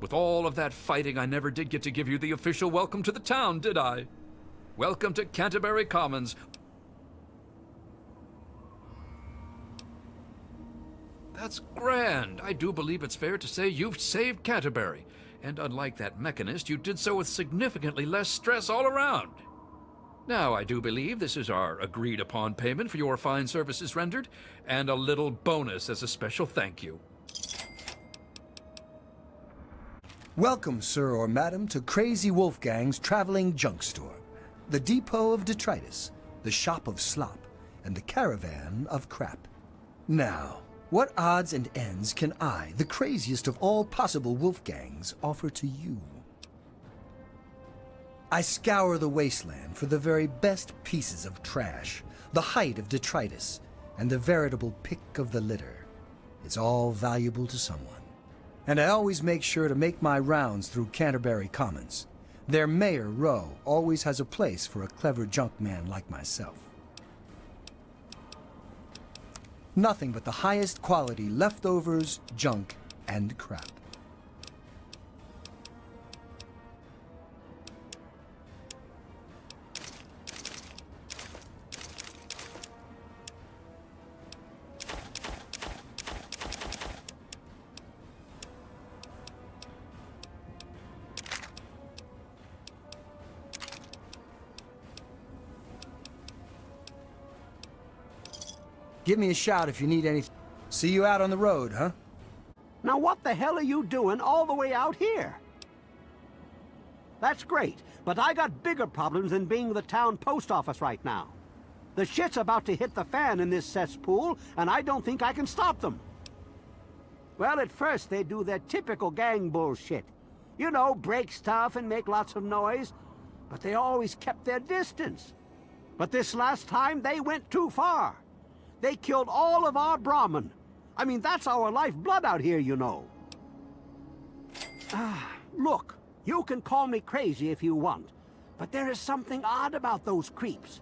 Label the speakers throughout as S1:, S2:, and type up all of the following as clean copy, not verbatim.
S1: With all of that fighting, I never did get to give you the official welcome to the town, did I? Welcome to Canterbury Commons. That's grand. I do believe it's fair to say you've saved Canterbury. And unlike that mechanist, you did so with significantly less stress all around. Now, I do believe this is our agreed-upon payment for your fine services rendered, and a little bonus as a special thank you.
S2: Welcome, sir or madam, to Crazy Wolfgang's traveling junk store, the depot of detritus, the shop of slop, and the caravan of crap. Now, what odds and ends can I, the craziest of all possible Wolfgangs, offer to you? I scour the wasteland for the very best pieces of trash, the height of detritus, and the veritable pick of the litter. It's all valuable to someone. And I always make sure to make my rounds through Canterbury Commons. Their Mayor, Rowe, always has a place for a clever junk man like myself. Nothing but the highest quality leftovers, junk, and crap. Give me a shout if you need anything. See you out on the road, huh?
S3: Now what the hell are you doing all the way out here? That's great, but I got bigger problems than being the town post office right now. The shit's about to hit the fan in this cesspool, and I don't think I can stop them. Well, at first they do their typical gang bullshit. You know, break stuff and make lots of noise, but they always kept their distance. But this last time, they went too far. They killed all of our Brahmin. I mean, that's our lifeblood out here, you know. Look, you can call me crazy if you want, but there is something odd about those creeps.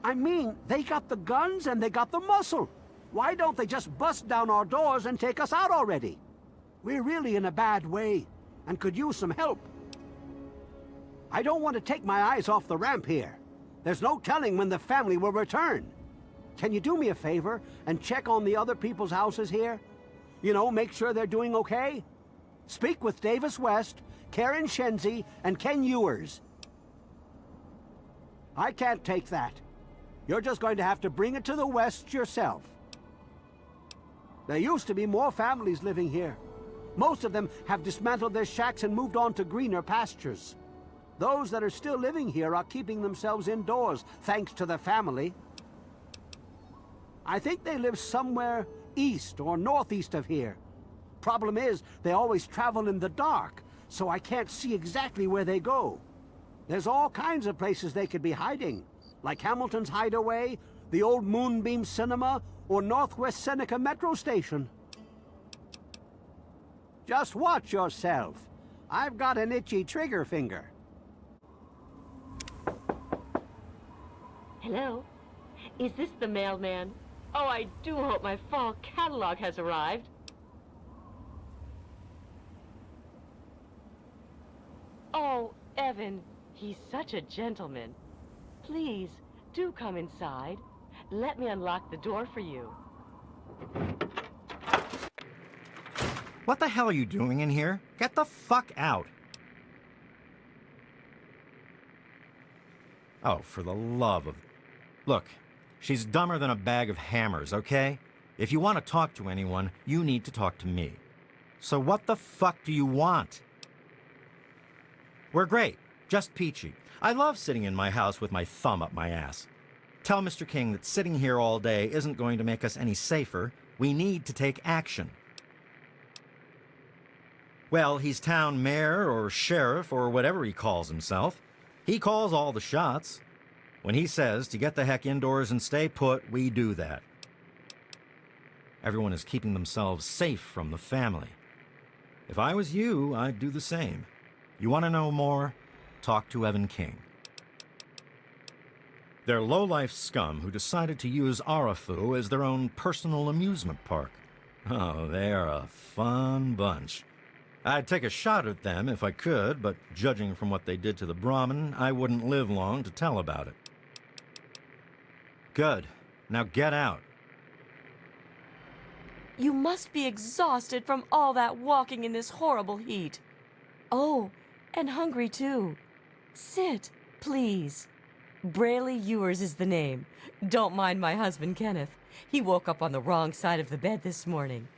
S3: I mean, they got the guns and they got the muscle. Why don't they just bust down our doors and take us out already? We're really in a bad way and could use some help. I don't want to take my eyes off the ramp here. There's no telling when the family will return. Can you do me a favor and check on the other people's houses here? You know, make sure they're doing okay? Speak with Davis West, Karen Shenzi, and Ken Ewers. I can't take that. You're just going to have to bring it to the West yourself. There used to be more families living here. Most of them have dismantled their shacks and moved on to greener pastures. Those that are still living here are keeping themselves indoors, thanks to the family. I think they live somewhere east or northeast of here. Problem is, they always travel in the dark, so I can't see exactly where they go. There's all kinds of places they could be hiding, like Hamilton's Hideaway, the old Moonbeam Cinema, or Northwest Seneca Metro Station. Just watch yourself. I've got an itchy trigger finger.
S4: Hello? Is this the mailman? Oh, I do hope my fall catalog has arrived. Oh, Evan, he's such a gentleman. Please, do come inside. Let me unlock the door for you.
S5: What the hell are you doing in here? Get the fuck out. Oh, for the love of... Look, she's dumber than a bag of hammers, okay? If you want to talk to anyone, you need to talk to me. So what the fuck do you want? We're great. Just peachy. I love sitting in my house with my thumb up my ass. Tell Mr. King that sitting here all day isn't going to make us any safer. We need to take action. Well, he's town mayor or sheriff or whatever he calls himself. He calls all the shots. When he says to get the heck indoors and stay put, we do that. Everyone is keeping themselves safe from the family. If I was you, I'd do the same. You want to know more? Talk to Evan King. They're low-life scum who decided to use Arafu as their own personal amusement park. Oh, they are a fun bunch. I'd take a shot at them if I could, but judging from what they did to the Brahmin, I wouldn't live long to tell about it. Good. Now get out.
S6: You must be exhausted from all that walking in this horrible heat. Oh, and hungry too. Sit, please. Braley Ewers is the name. Don't mind my husband, Kenneth. He woke up on the wrong side of the bed this morning.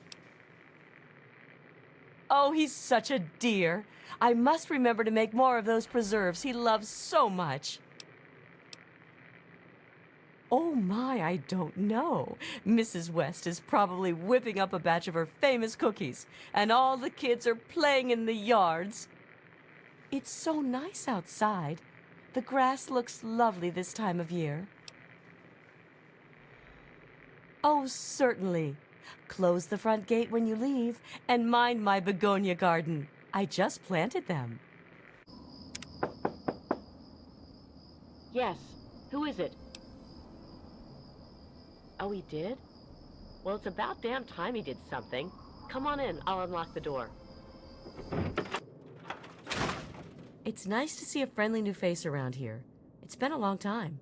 S6: Oh, he's such a dear. I must remember to make more of those preserves he loves so much. Oh my, I don't know. Mrs. West is probably whipping up a batch of her famous cookies, and all the kids are playing in the yards. It's so nice outside. The grass looks lovely this time of year. Oh, certainly. Close the front gate when you leave, and mind my begonia garden. I just planted them.
S4: Yes. Who is it? Oh, he did? Well, it's about damn time he did something. Come on in. I'll unlock the door.
S6: It's nice to see a friendly new face around here. It's been a long time.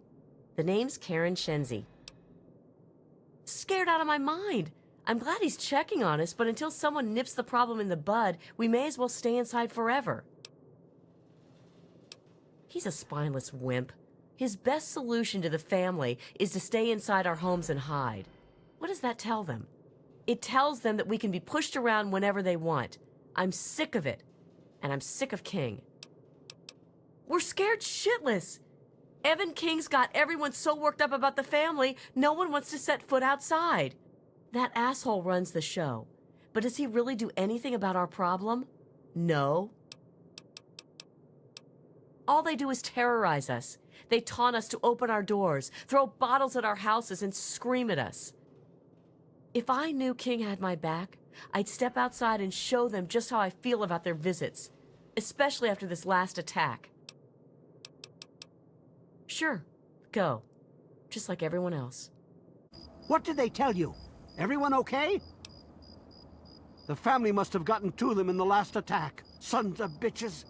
S6: The name's Karen Shenzi. Scared out of my mind. I'm glad he's checking on us, but until someone nips the problem in the bud, we may as well stay inside forever. He's a spineless wimp. His best solution to the family is to stay inside our homes and hide. What does that tell them? It tells them that we can be pushed around whenever they want. I'm sick of it. And I'm sick of King. We're scared shitless. Evan King's got everyone so worked up about the family, no one wants to set foot outside. That asshole runs the show. But does he really do anything about our problem? No. All they do is terrorize us. They taunt us to open our doors, throw bottles at our houses, and scream at us. If I knew King had my back, I'd step outside and show them just how I feel about their visits, especially after this last attack. Sure, go. Just like everyone else.
S3: What did they tell you? Everyone okay? The family must have gotten to them in the last attack. Sons of bitches.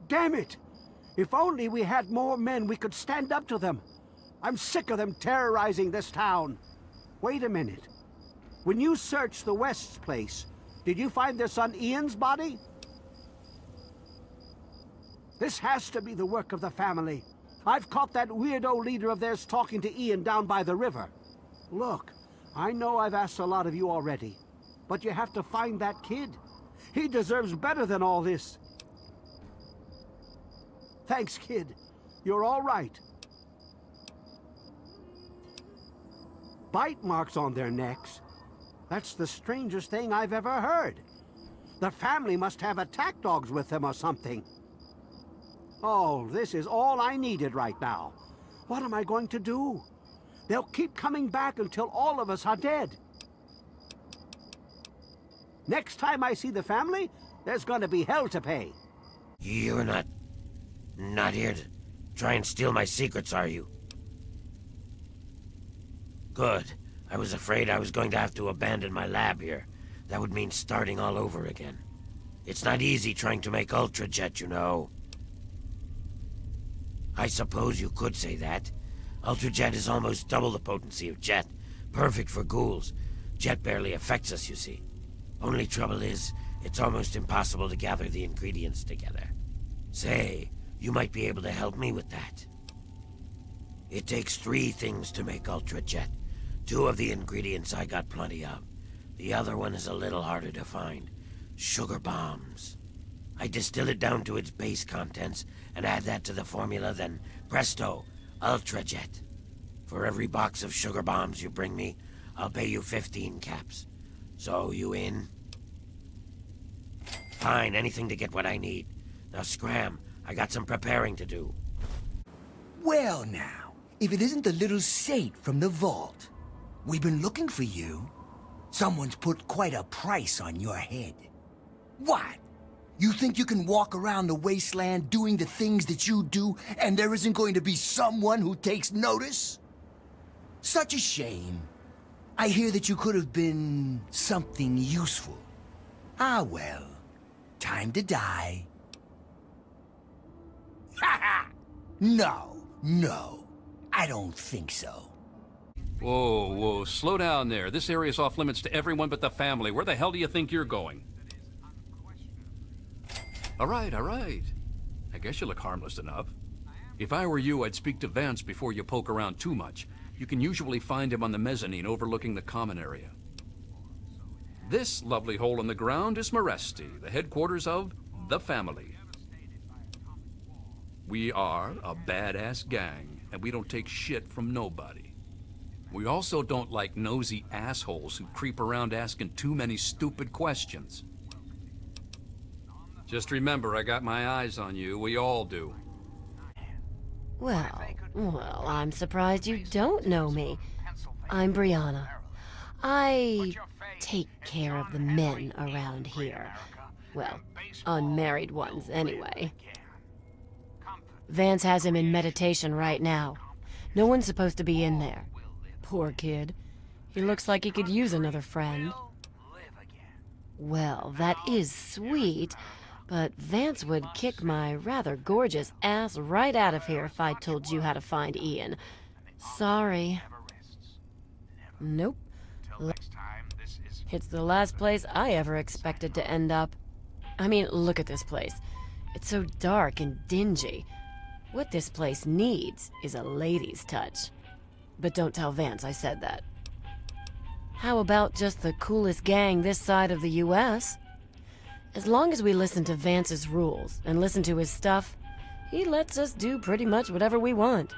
S3: Damn it! If only we had more men, we could stand up to them. I'm sick of them terrorizing this town. Wait a minute. When you searched the West's place, did you find their son Ian's body? This has to be the work of the family. I've caught that weirdo leader of theirs talking to Ian down by the river. Look, I know I've asked a lot of you already, but you have to find that kid. He deserves better than all this. Thanks, kid. You're all right. Bite marks on their necks. That's the strangest thing I've ever heard. The family must have attack dogs with them or something. Oh, this is all I needed right now. What am I going to do? They'll keep coming back until all of us are dead. Next time I see the family, there's gonna be hell to pay.
S7: You're not here to try and steal my secrets, are you? Good. I was afraid I was going to have to abandon my lab here. That would mean starting all over again. It's not easy trying to make Ultrajet, you know. I suppose you could say that. Ultrajet is almost double the potency of Jet. Perfect for ghouls. Jet barely affects us, you see. Only trouble is, it's almost impossible to gather the ingredients together. Say, you might be able to help me with that. It takes 3 things to make Ultrajet. 2 of the ingredients I got plenty of. The other one is a little harder to find. Sugar bombs. I distill it down to its base contents and add that to the formula, then presto, Ultrajet. For every box of sugar bombs you bring me, I'll pay you 15 caps. So, you in? Fine, anything to get what I need. Now scram, I got some preparing to do.
S8: Well now, if it isn't the little saint from the vault. We've been looking for you. Someone's put quite a price on your head. What? You think you can walk around the wasteland doing the things that you do, and there isn't going to be someone who takes notice? Such a shame. I hear that you could have been something useful. Ah well, Time to die. No, no. I don't think so.
S1: Whoa, whoa, slow down there. This area's off limits to everyone but the family. Where the hell do you think you're going? All right, all right. I guess you look harmless enough. If I were you, I'd speak to Vance before you poke around too much. You can usually find him on the mezzanine overlooking the common area. This lovely hole in the ground is Meresti, the headquarters of the family. We are a badass gang, and we don't take shit from nobody. We also don't like nosy assholes who creep around asking too many stupid questions. Just remember, I got my eyes on you. We all do.
S9: Well, I'm surprised you don't know me. I'm Brianna. I take care of the men around here. Well, unmarried ones, anyway. Vance has him in meditation right now. No one's supposed to be in there. Poor kid. He looks like he could use another friend. Well, that is sweet, but Vance would kick my rather gorgeous ass right out of here if I told you how to find Ian. Sorry. Nope. It's the last place I ever expected to end up. I mean, look at this place. It's so dark and dingy. What this place needs is a lady's touch. But don't tell Vance I said that. How about just the coolest gang this side of the US? As long as we listen to Vance's rules and listen to his stuff, he lets us do pretty much whatever we want.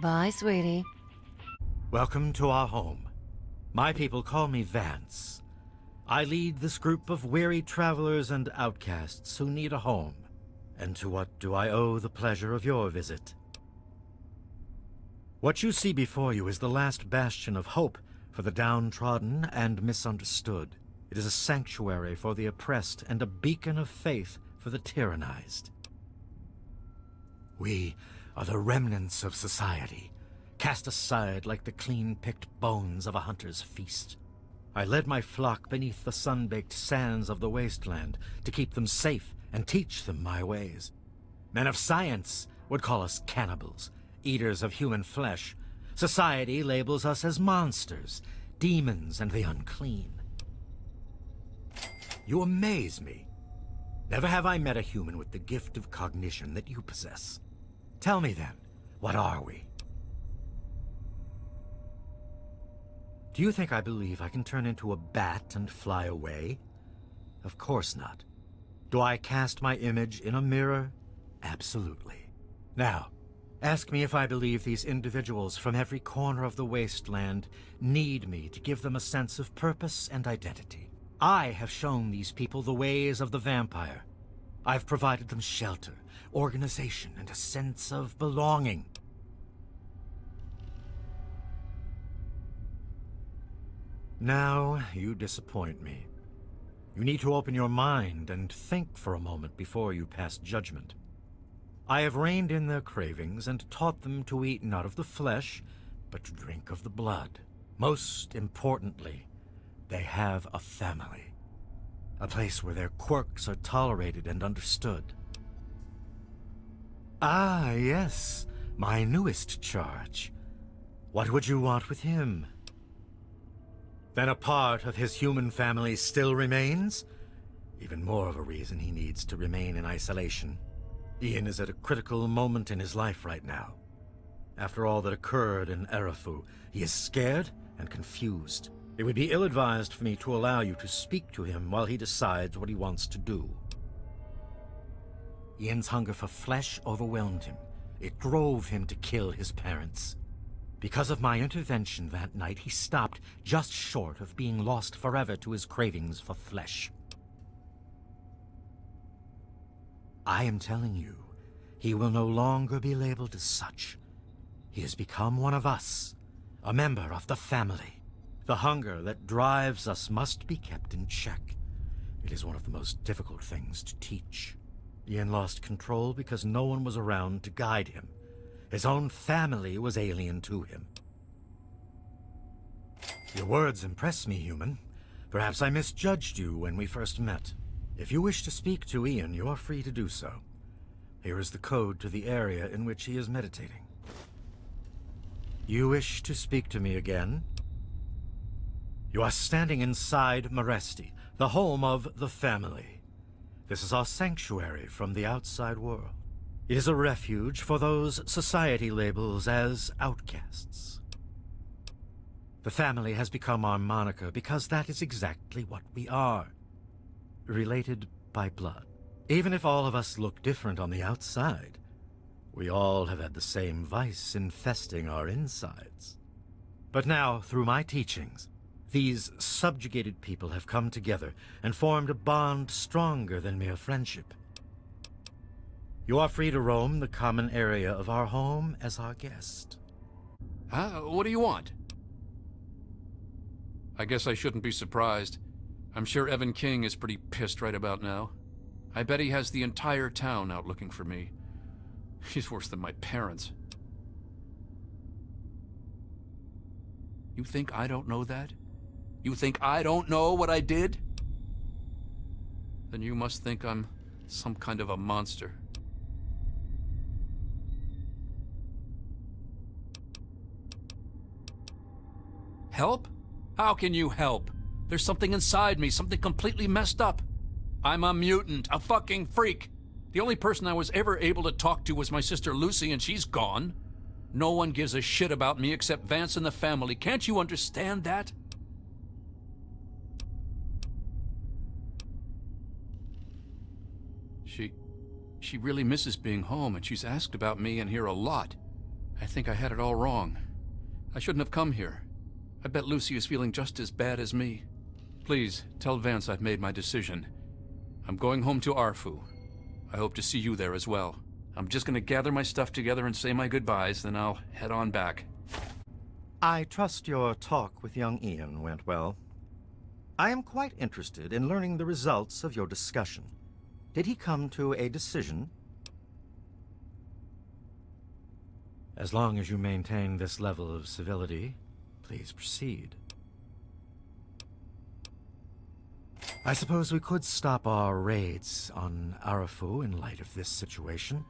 S9: Bye, sweetie.
S5: Welcome to our home. My people call me Vance. I lead this group of weary travelers and outcasts who need a home. And to what do I owe the pleasure of your visit? What you see before you is the last bastion of hope for the downtrodden and misunderstood. It is a sanctuary for the oppressed and a beacon of faith for the tyrannized. We are the remnants of society, cast aside like the clean-picked bones of a hunter's feast. I led my flock beneath the sun-baked sands of the Wasteland to keep them safe and teach them my ways. Men of science would call us cannibals, eaters of human flesh. Society labels us as monsters, demons, and the unclean. You amaze me. Never have I met a human with the gift of cognition that you possess. Tell me then, what are we? Do you think I believe I can turn into a bat and fly away? Of course not. Do I cast my image in a mirror? Absolutely. Now, ask me if I believe these individuals from every corner of the Wasteland need me to give them a sense of purpose and identity. I have shown these people the ways of the vampire. I've provided them shelter, organization, and a sense of belonging. Now, you disappoint me. You need to open your mind and think for a moment before you pass judgment. I have reined in their cravings and taught them to eat not of the flesh, but to drink of the blood. Most importantly, they have a family. A place where their quirks are tolerated and understood. Ah, yes, my newest charge. What would you want with him? Then a part of his human family still remains? Even more of a reason he needs to remain in isolation. Ian is at a critical moment in his life right now. After all that occurred in Erafu, he is scared and confused. It would be ill-advised for me to allow you to speak to him while he decides what he wants to do. Ian's hunger for flesh overwhelmed him. It drove him to kill his parents. Because of my intervention that night, he stopped just short of being lost forever to his cravings for flesh. I am telling you, he will no longer be labeled as such. He has become one of us, a member of the family. The hunger that drives us must be kept in check. It is one of the most difficult things to teach. Ian lost control because no one was around to guide him. His own family was alien to him. Your words impress me, human. Perhaps I misjudged you when we first met. If you wish to speak to Ian, you are free to do so. Here is the code to the area in which he is meditating. You wish to speak to me again? You are standing inside Maresti, the home of the family. This is our sanctuary from the outside world. It is a refuge for those society labels as outcasts. The family has become our moniker because that is exactly what we are. Related by blood. Even if all of us look different on the outside, we all have had the same vice infesting our insides. But now, through my teachings, these subjugated people have come together and formed a bond stronger than mere friendship. You are free to roam the common area of our home as our guest.
S1: What do you want? I guess I shouldn't be surprised. I'm sure Evan King is pretty pissed right about now. I bet he has the entire town out looking for me. He's worse than my parents. You think I don't know that? You think I don't know what I did? Then you must think I'm some kind of a monster. Help? How can you help? There's something inside me, something completely messed up. I'm a mutant, a fucking freak. The only person I was ever able to talk to was my sister Lucy, and she's gone. No one gives a shit about me except Vance and the family. Can't you understand that? She really misses being home, and she's asked about me in here a lot. I think I had it all wrong. I shouldn't have come here. I bet Lucy is feeling just as bad as me. Please, tell Vance I've made my decision. I'm going home to Arfu. I hope to see you there as well. I'm just gonna gather my stuff together and say my goodbyes, then I'll head on back.
S5: I trust your talk with young Ian went well. I am quite interested in learning the results of your discussion. Did he come to a decision? As long as you maintain this level of civility, please proceed. I suppose we could stop our raids on Arafu in light of this situation,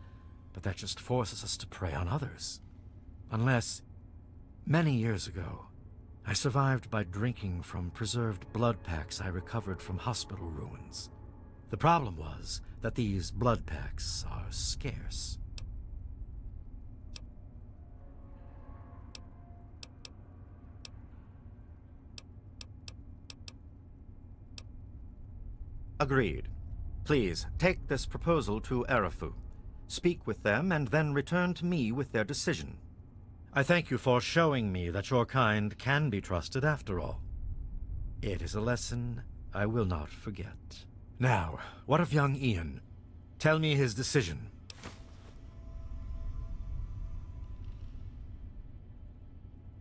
S5: but that just forces us to prey on others. Unless, many years ago, I survived by drinking from preserved blood packs I recovered from hospital ruins. The problem was that these blood packs are scarce. Agreed. Please, take this proposal to Arafu. Speak with them and then return to me with their decision. I thank you for showing me that your kind can be trusted after all. It is a lesson I will not forget. Now, what of young Ian? Tell me his decision.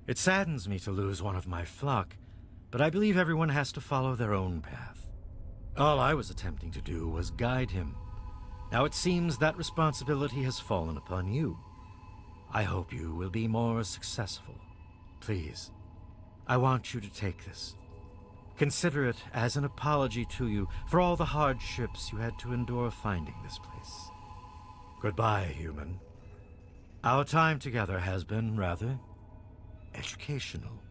S5: It saddens me to lose one of my flock, but I believe everyone has to follow their own path. All I was attempting to do was guide him. Now it seems that responsibility has fallen upon you. I hope you will be more successful. Please, I want you to take this. Consider it as an apology to you for all the hardships you had to endure finding this place. Goodbye, human. Our time together has been rather educational.